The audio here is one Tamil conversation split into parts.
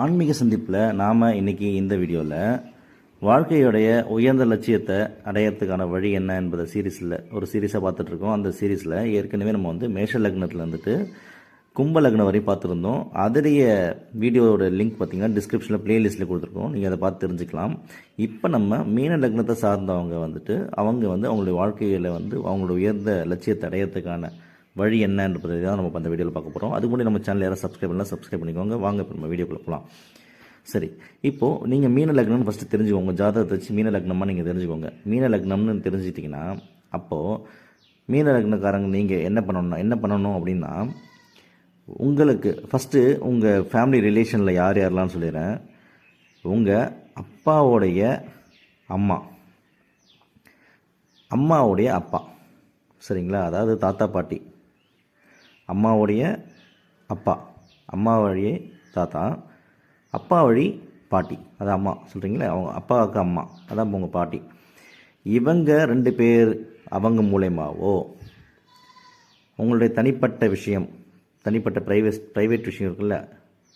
ஆன்மீக சந்திப்பில் நாம் இன்றைக்கி இந்த வீடியோவில் வாழ்க்கையுடைய உயர்ந்த லட்சியத்தை அடையிறதுக்கான வழி என்ன என்பதை ஒரு சீரீஸாக பார்த்துட்ருக்கோம். அந்த சீரீஸில் ஏற்கனவே நம்ம மேஷ லக்னத்தில் இருந்துட்டு கும்ப லக்னம் வரையும் பார்த்துருந்தோம். அதோடைய வீடியோவோட லிங்க் பார்த்திங்கன்னா டிஸ்கிரிப்ஷனில் ப்ளேலிஸ்ட்டில் கொடுத்துருக்கோம், நீங்கள் அதை பார்த்து தெரிஞ்சுக்கலாம். இப்போ நம்ம மீன லக்னத்தை சார்ந்தவங்க அவங்க அவங்களுடைய வாழ்க்கையில் அவங்களோட உயர்ந்த லட்சியத்தை அடையிறதுக்கான வழி என்னன்றதை தான் நம்ம அந்த வீடியோவில் பார்க்க போகிறோம். அதுக்கு முன்னாடி நம்ம சேனல் யாராவது சப்ஸ்கிரைப் பண்ணிக்கோங்க. வாங்க இப்போ நம்ம வீடியோக்குள்ளே போகலாம். சரி, இப்போது நீங்கள் மீன லக்னம்னு ஃபஸ்ட்டு தெரிஞ்சுக்கோங்க. ஜாதகத்தை வச்சு மீன லக்னமாக நீங்கள் தெரிஞ்சுக்கோங்க. மீன லக்னம்னு தெரிஞ்சுக்கிட்டிங்கன்னா அப்போது மீன லக்னக்காரங்க நீங்கள் என்ன பண்ணணும் அப்படின்னா, உங்களுக்கு ஃபஸ்ட்டு உங்கள் ஃபேமிலி ரிலேஷனில் யார் யாரெல்லாம் சொல்லிடுறேன். உங்கள் அப்பாவுடைய அம்மாவுடைய அப்பா, சரிங்களா? அதாவது தாத்தா பாட்டி, அம்மாவுடைய அப்பா, அம்மா வழியே தாத்தா, அப்பா வழி பாட்டி, அது அம்மா சொல்கிறீங்களே, அவங்க அப்பாவுக்கு அம்மா, அதான் உங்கள் பாட்டி. இவங்க 2 பேர் அவங்க மூலயமாவோ உங்களுடைய தனிப்பட்ட விஷயம், தனிப்பட்ட ப்ரைவேட் விஷயம் இருக்குல்ல,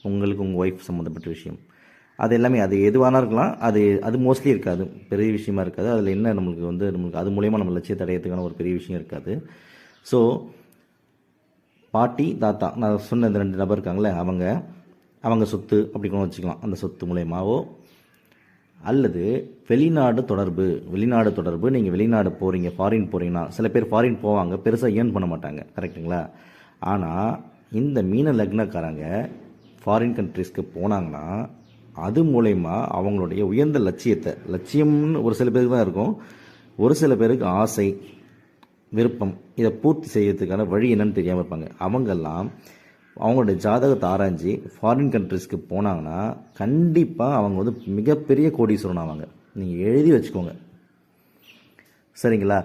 உங்களுக்கு உங்கள் ஒய்ஃப் சம்மந்தப்பட்ட விஷயம், அது எல்லாமே அது எதுவானா இருக்கலாம். அது மோஸ்ட்லி இருக்காது, பெரிய விஷயமா இருக்காது. அதில் என்ன நம்மளுக்கு அது மூலயமா நம்ம லட்சியத்தை அடையிறதுக்கான ஒரு பெரிய விஷயம் இருக்காது. ஸோ பாட்டி தாத்தா நான் சொன்ன இந்த 2 நபர் இருக்காங்களே, அவங்க சொத்து அப்படி கூட வச்சுக்கலாம். அந்த சொத்து மூலயமாவோ அல்லது வெளிநாடு தொடர்பு நீங்கள் வெளிநாடு போகிறீங்க, ஃபாரின் போகிறீங்கன்னா, சில பேர் ஃபாரின் போவாங்க, பெருசாக ஏர்ன் பண்ண மாட்டாங்க, கரெக்டுங்களா? ஆனால் இந்த மீன லக்னக்காரங்க ஃபாரின் கண்ட்ரிஸ்க்கு போனாங்கன்னா அது மூலயமா அவங்களுடைய உயர்ந்த லட்சியம்னு ஒரு சில பேருக்கு தான் இருக்கும். ஒரு சில பேருக்கு ஆசை, விருப்பம், இதை பூர்த்தி செய்யறதுக்கான வழி என்னன்னு தெரியாமல் இருப்பாங்க. அவங்கெல்லாம் அவங்களுடைய ஜாதகத்தை ஆராய்ச்சி ஃபாரின் கண்ட்ரிஸ்க்கு போனாங்கன்னா கண்டிப்பாக அவங்க மிகப்பெரிய கோடீஸ்வரன் ஆவாங்க. நீங்கள் எழுதி வச்சுக்கோங்க, சரிங்களா?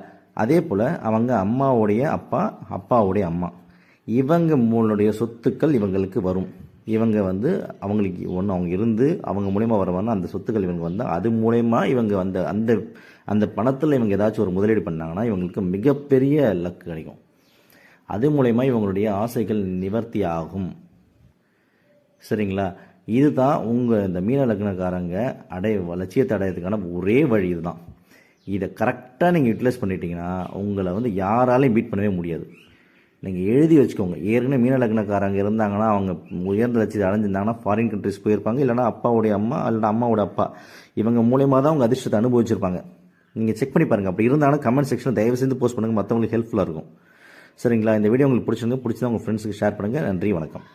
அதே போல் அவங்க அம்மாவுடைய அப்பா, அப்பாவுடைய அம்மா, இவங்க மூணுடைய சொத்துக்கள் இவங்களுக்கு வரும். இவங்க அவங்களுக்கு அவங்க இருந்து அவங்க மூலயமா வரவான அந்த சொத்துக்கள் இவங்க வந்தால் அது மூலயமா இவங்க அந்த பணத்தில் இவங்க ஏதாச்சும் ஒரு முதலீடு பண்ணாங்கன்னா இவங்களுக்கு மிகப்பெரிய லக்கு கிடைக்கும். அது மூலயமா இவங்களுடைய ஆசைகள் நிவர்த்தி ஆகும், சரிங்களா? இதுதான் உங்கள் இந்த மீன லக்னக்காரங்க லட்சியத்தை அடையிறதுக்கான ஒரே வழி இதுதான். இதை கரெக்டாக நீங்கள் யூட்டிலைஸ் பண்ணிட்டீங்கன்னா உங்களை யாராலையும் பீட் பண்ணவே முடியாது. நீங்கள் எழுதி வச்சுக்கோங்க. ஏற்கனவே மீன லக்னக்காரங்க இருந்தாங்கன்னா, அவங்க உயர்ந்த லட்சியத்தை அடைஞ்சிருந்தாங்கன்னா ஃபாரின் கண்ட்ரிஸ் போயிருப்பாங்க, இல்லைனா அப்பாவுடைய அம்மா இல்லைனா அம்மாவோட அப்பா, இவங்க மூலயமா தான் அவங்க அதிர்ஷ்டத்தை அனுபவிச்சிருப்பாங்க. நீங்கள் செக் பண்ணி பாருங்கள். அப்படி இருந்தாங்கன்னா கமெண்ட் செக்ஷனில் தயவு செய்து போஸ்ட் பண்ணுங்கள், மற்றவங்களுக்கு ஹெல்ப்ஃபுல்லாக இருக்கும், சரிங்களா? இந்த வீடியோ உங்களுக்கு பிடிச்சதா உங்கள் ஃப்ரெண்ட்ஸுக்கு ஷேர் பண்ணுங்கள். நன்றி, வணக்கம்.